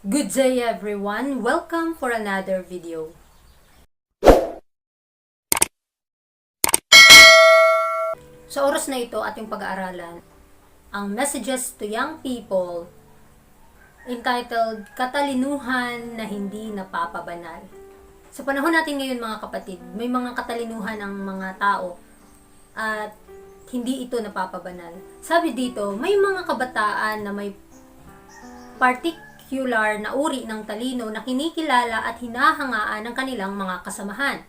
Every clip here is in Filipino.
Good day everyone! Welcome for another video. Sa oras na ito ating pag-aaralan ang Messages to Young People entitled Katalinuhan na Hindi Napapabanal. Sa panahon natin ngayon mga kapatid, may mga katalinuhan ang mga tao at hindi ito napapabanal. Sabi dito, may mga kabataan na may particular na uri ng talino na kinikilala at hinahangaan ng kanilang mga kasamahan.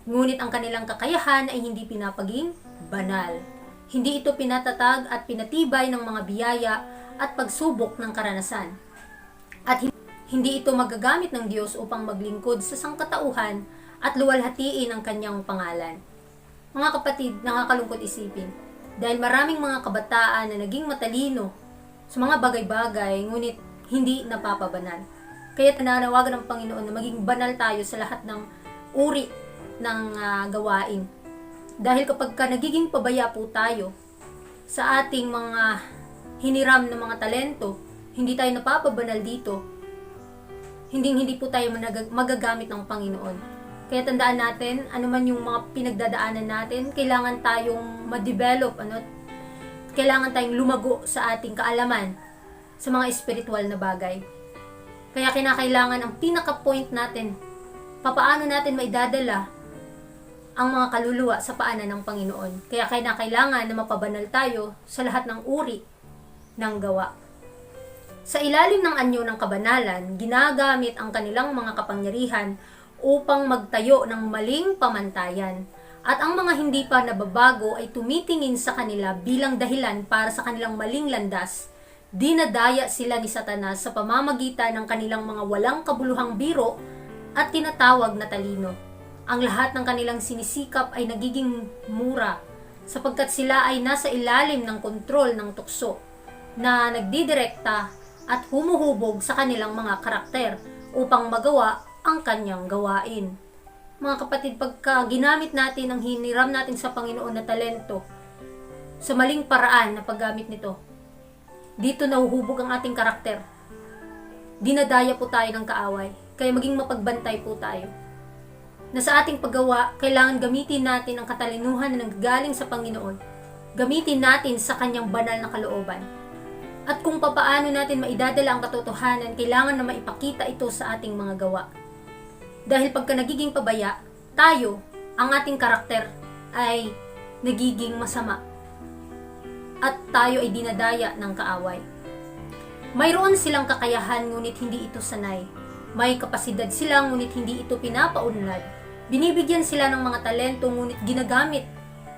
Ngunit ang kanilang kakayahan ay hindi pinapaging banal. Hindi ito pinatatag at pinatibay ng mga biyaya at pagsubok ng karanasan. At hindi ito magagamit ng Diyos upang maglingkod sa sangkatauhan at luwalhatiin ang kanyang pangalan. Mga kapatid, nakakalungkot isipin. Dahil maraming mga kabataan na naging matalino sa mga bagay-bagay, ngunit hindi napapabanal. Kaya nananawagan ng Panginoon na maging banal tayo sa lahat ng uri ng gawain. Dahil kapag nagiging pabaya po tayo sa ating mga hiniram na mga talento, hindi tayo napapabanal dito, hindi po tayo magagamit ng Panginoon. Kaya tandaan natin, ano man yung mga pinagdadaanan natin, kailangan tayong ma-develop, kailangan tayong lumago sa ating kaalaman sa mga espiritual na bagay. Kaya kinakailangan ang pinaka-point natin, papaano natin maidadala ang mga kaluluwa sa paanan ng Panginoon. Kaya kinakailangan na mapabanal tayo sa lahat ng uri ng gawa. Sa ilalim ng anyo ng kabanalan, ginagamit ang kanilang mga kapangyarihan upang magtayo ng maling pamantayan. At ang mga hindi pa nababago ay tumitingin sa kanila bilang dahilan para sa kanilang maling landas. Dinadaya sila ni Satanas sa pamamagitan ng kanilang mga walang kabuluhang biro at tinatawag na talino. Ang lahat ng kanilang sinisikap ay nagiging mura sapagkat sila ay nasa ilalim ng kontrol ng tukso na nagdidirekta at humuhubog sa kanilang mga karakter upang magawa ang kanyang gawain. Mga kapatid, pagka ginamit natin ang hiniram natin sa Panginoon na talento sa maling paraan na paggamit nito, dito nahuhubog ang ating karakter. Dinadaya po tayo ng kaaway. Kaya maging mapagbantay po tayo. Na sa ating paggawa, kailangan gamitin natin ang katalinuhan na nanggagaling sa Panginoon. Gamitin natin sa kanyang banal na kalooban. At kung papaano natin maidadala ang katotohanan, kailangan na maipakita ito sa ating mga gawa. Dahil pagka nagiging pabaya, tayo, ang ating karakter, ay nagiging masama. At tayo ay dinadaya ng kaaway. Mayroon silang kakayahan ngunit hindi ito sanay. May kapasidad sila ngunit hindi ito pinapaunlad. Binibigyan sila ng mga talento ngunit ginagamit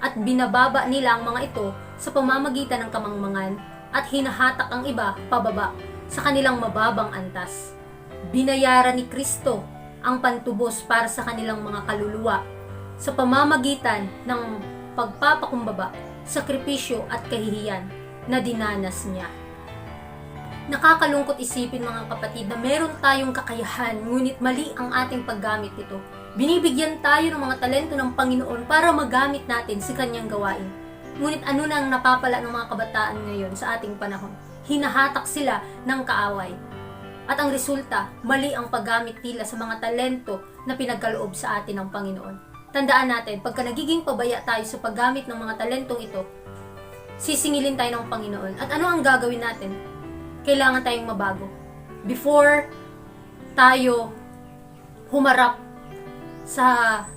at binababa nila ang mga ito sa pamamagitan ng kamangmangan at hinahatak ang iba pababa sa kanilang mababang antas. Binayaran ni Kristo ang pantubos para sa kanilang mga kaluluwa sa pamamagitan ng pagpapakumbaba, sakripisyo at kahihiyan na dinanas niya. Nakakalungkot isipin mga kapatid na meron tayong kakayahan ngunit mali ang ating paggamit nito. Binibigyan tayo ng mga talento ng Panginoon para magamit natin sa kanyang gawain. Ngunit ano na ang napapala ng mga kabataan ngayon sa ating panahon? Hinahatak sila ng kaaway. At ang resulta, mali ang paggamit nila sa mga talento na pinagkaloob sa atin ng Panginoon. Tandaan natin, pagka nagiging pabaya tayo sa paggamit ng mga talentong ito, sisingilin tayo ng Panginoon. At ano ang gagawin natin? Kailangan tayong mabago. Before tayo humarap sa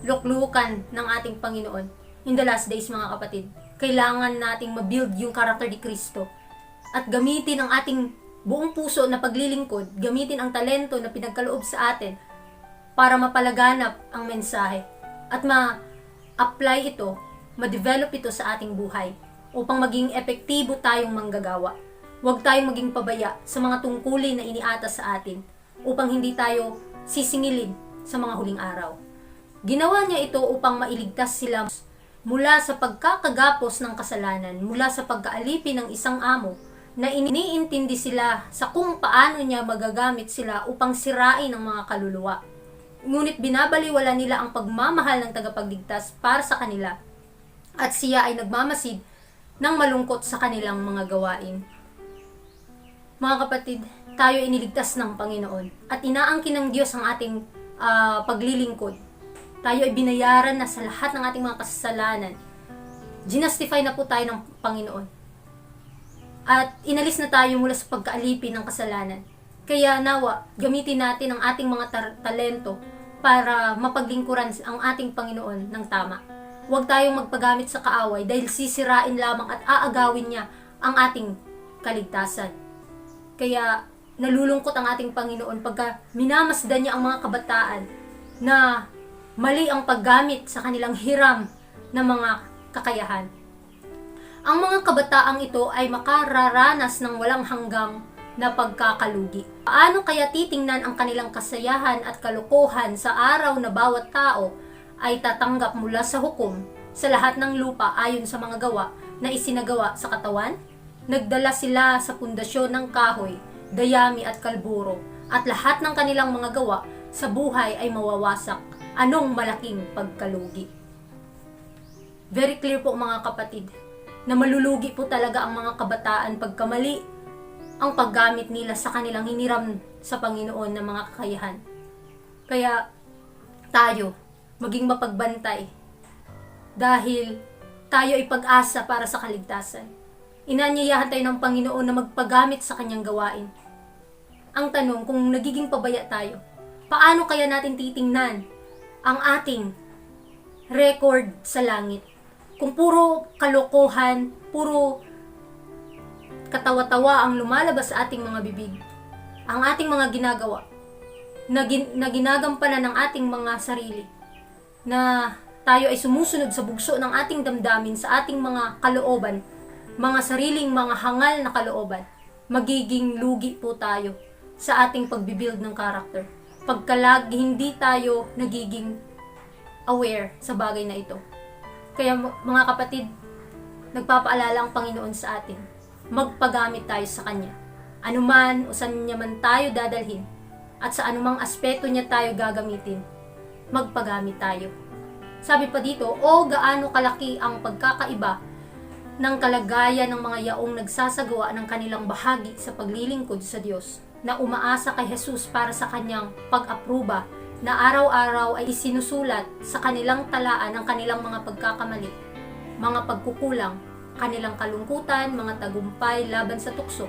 luklukan ng ating Panginoon, in the last days mga kapatid, kailangan nating mabuild yung karakter ni Kristo. At gamitin ang ating buong puso na paglilingkod, gamitin ang talento na pinagkaloob sa atin para mapalaganap ang mensahe. At ma-apply ito, ma-develop ito sa ating buhay upang maging epektibo tayong manggagawa. Huwag tayong maging pabaya sa mga tungkulin na iniatas sa atin upang hindi tayo sisingilin sa mga huling araw. Ginawa niya ito upang mailigtas sila mula sa pagkakagapos ng kasalanan, mula sa pagkaalipin ng isang amo na iniintindi sila sa kung paano niya magagamit sila upang sirain ang mga kaluluwa. Ngunit binabaliwala nila ang pagmamahal ng tagapagligtas para sa kanila at siya ay nagmamasid ng malungkot sa kanilang mga gawain. Mga kapatid, tayo iniligtas ng Panginoon at inaangkin ng Diyos ang ating paglilingkod. Tayo ay binayaran na sa lahat ng ating mga kasalanan. Ginastify na po tayo ng Panginoon. At inalis na tayo mula sa pagkaalipin ng kasalanan. Kaya nawa, gamitin natin ang ating mga talento para mapaglingkuran ang ating Panginoon ng tama. Huwag tayong magpagamit sa kaaway dahil sisirain lamang at aagawin niya ang ating kaligtasan. Kaya nalulungkot ang ating Panginoon pagka minamasdan niya ang mga kabataan na mali ang paggamit sa kanilang hiram na mga kakayahan. Ang mga kabataang ito ay makararanas ng walang hanggang na pagkakalugi. Paano kaya titingnan ang kanilang kasayahan at kalokohan sa araw na bawat tao ay tatanggap mula sa hukom sa lahat ng lupa ayon sa mga gawa na isinagawa sa katawan? Nagdala sila sa pundasyon ng kahoy, dayami at kalburo, at lahat ng kanilang mga gawa sa buhay ay mawawasak. Anong malaking pagkalugi? Very clear po mga kapatid, na malulugi po talaga ang mga kabataan pagkamali ang paggamit nila sa kanilang hiniram sa Panginoon ng mga kakayahan. Kaya tayo, maging mapagbantay dahil tayo ay pag-asa para sa kaligtasan. Inanyayahan tayo ng Panginoon na magpagamit sa kanyang gawain. Ang tanong, kung nagiging pabaya tayo, paano kaya natin titingnan ang ating record sa langit? Kung puro kalokohan, puro katawa-tawa ang lumalabas sa ating mga bibig, ang ating mga ginagawa, na ginagampanan ng ating mga sarili, na tayo ay sumusunod sa bugso ng ating damdamin, sa ating mga kalooban, mga sariling mga hangal na kalooban, magiging lugi po tayo sa ating pagbibuild ng character. Pagkalag, hindi tayo nagiging aware sa bagay na ito. Kaya mga kapatid, nagpapaalala ang Panginoon sa atin, magpagamit tayo sa Kanya. Anuman o saan niya man tayo dadalhin at sa anumang aspeto niya tayo gagamitin, magpagamit tayo. Sabi pa dito, o gaano kalaki ang pagkakaiba ng kalagayan ng mga yaong nagsasagawa ng kanilang bahagi sa paglilingkod sa Diyos, na umaasa kay Jesus para sa Kanyang pag-apruba, na araw-araw ay isinusulat sa kanilang talaan ang kanilang mga pagkakamali, mga pagkukulang, kanilang kalungkutan, mga tagumpay laban sa tukso,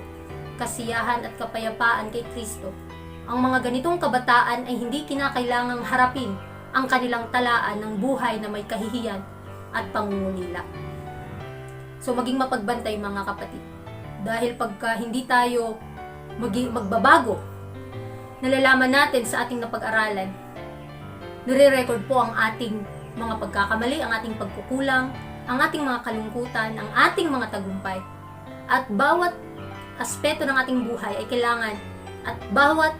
kasiyahan at kapayapaan kay Kristo. Ang mga ganitong kabataan ay hindi kinakailangang harapin ang kanilang talaan ng buhay na may kahihiyan at pangungulila. So maging mapagbantay mga kapatid. Dahil pagka hindi tayo magbabago, nalalaman natin sa ating napag-aralan, nire-record po ang ating mga pagkakamali, ang ating pagkukulang, ang ating mga kalungkutan, ang ating mga tagumpay. At bawat aspeto ng ating buhay ay kailangan, at bawat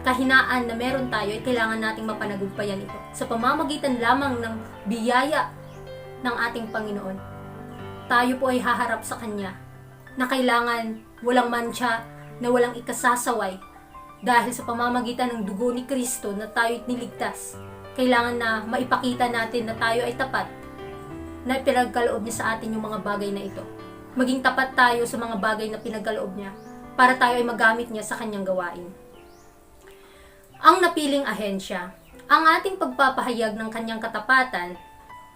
kahinaan na meron tayo ay kailangan nating mapanagumpayan ito sa pamamagitan lamang ng biyaya ng ating Panginoon. Tayo po ay haharap sa Kanya na kailangan walang mantsa, na walang ikasasaway, dahil sa pamamagitan ng dugo ni Kristo na tayo niligtas. Kailangan na maipakita natin na tayo ay tapat, na pinagkaloob niya sa atin yung mga bagay na ito. Maging tapat tayo sa mga bagay na pinagkaloob niya para tayo ay magamit niya sa kanyang gawain. Ang napiling ahensya, ang ating pagpapahayag ng kanyang katapatan,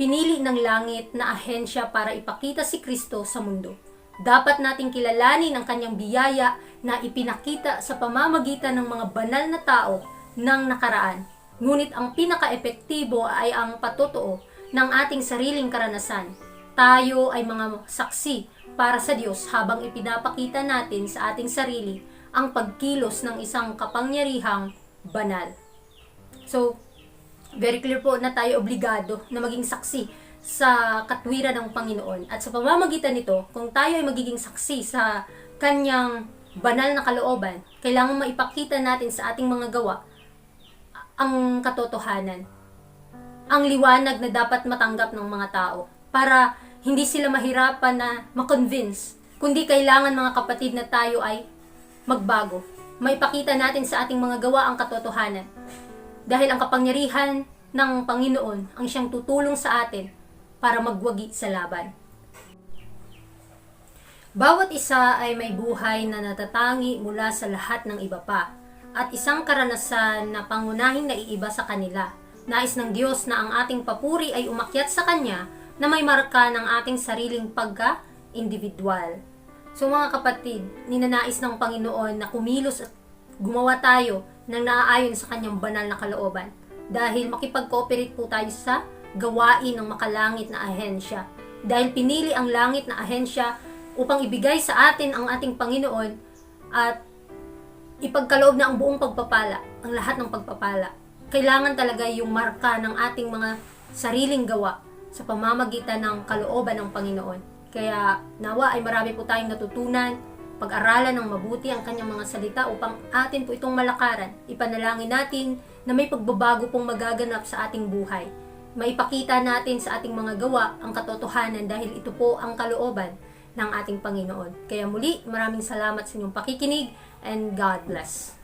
pinili ng langit na ahensya para ipakita si Kristo sa mundo. Dapat nating kilalanin ang kanyang biyaya na ipinakita sa pamamagitan ng mga banal na tao ng nakaraan. Ngunit ang pinaka-epektibo ay ang patotoo ng ating sariling karanasan. Tayo ay mga saksi para sa Diyos habang ipinapakita natin sa ating sarili ang pagkilos ng isang kapangyarihang banal. So, very clear po na tayo obligado na maging saksi sa katwiran ng Panginoon. At sa pamamagitan nito, kung tayo ay magiging saksi sa kanyang banal na kalooban, kailangan maipakita natin sa ating mga gawa ang katotohanan, ang liwanag na dapat matanggap ng mga tao, para hindi sila mahirapan na ma-convince, kundi kailangan mga kapatid na tayo ay magbago. Maipakita natin sa ating mga gawa ang katotohanan. Dahil ang kapangyarihan ng Panginoon ang siyang tutulong sa atin para magwagi sa laban. Bawat isa ay may buhay na natatangi mula sa lahat ng iba pa, at isang karanasan na pangunahing naiiba sa kanila. Nais ng Diyos na ang ating papuri ay umakyat sa Kanya na may marka ng ating sariling pagka-individual. So mga kapatid, ninanais ng Panginoon na kumilos at gumawa tayo ng naaayon sa Kanyang banal na kalooban. Dahil makipag-cooperate po tayo sa gawain ng makalangit na ahensya. Dahil pinili ang langit na ahensya upang ibigay sa atin ang ating Panginoon at ipagkaloob na ang buong pagpapala, ang lahat ng pagpapala. Kailangan talaga yung marka ng ating mga sariling gawa sa pamamagitan ng kalooban ng Panginoon. Kaya nawa ay marami po tayong natutunan, pag-aralan ng mabuti ang kanyang mga salita upang atin po itong malakaran. Ipanalangin natin na may pagbabago pong magaganap sa ating buhay. Maipakita natin sa ating mga gawa ang katotohanan dahil ito po ang kalooban ng ating Panginoon. Kaya muli, maraming salamat sa inyong pakikinig and God bless.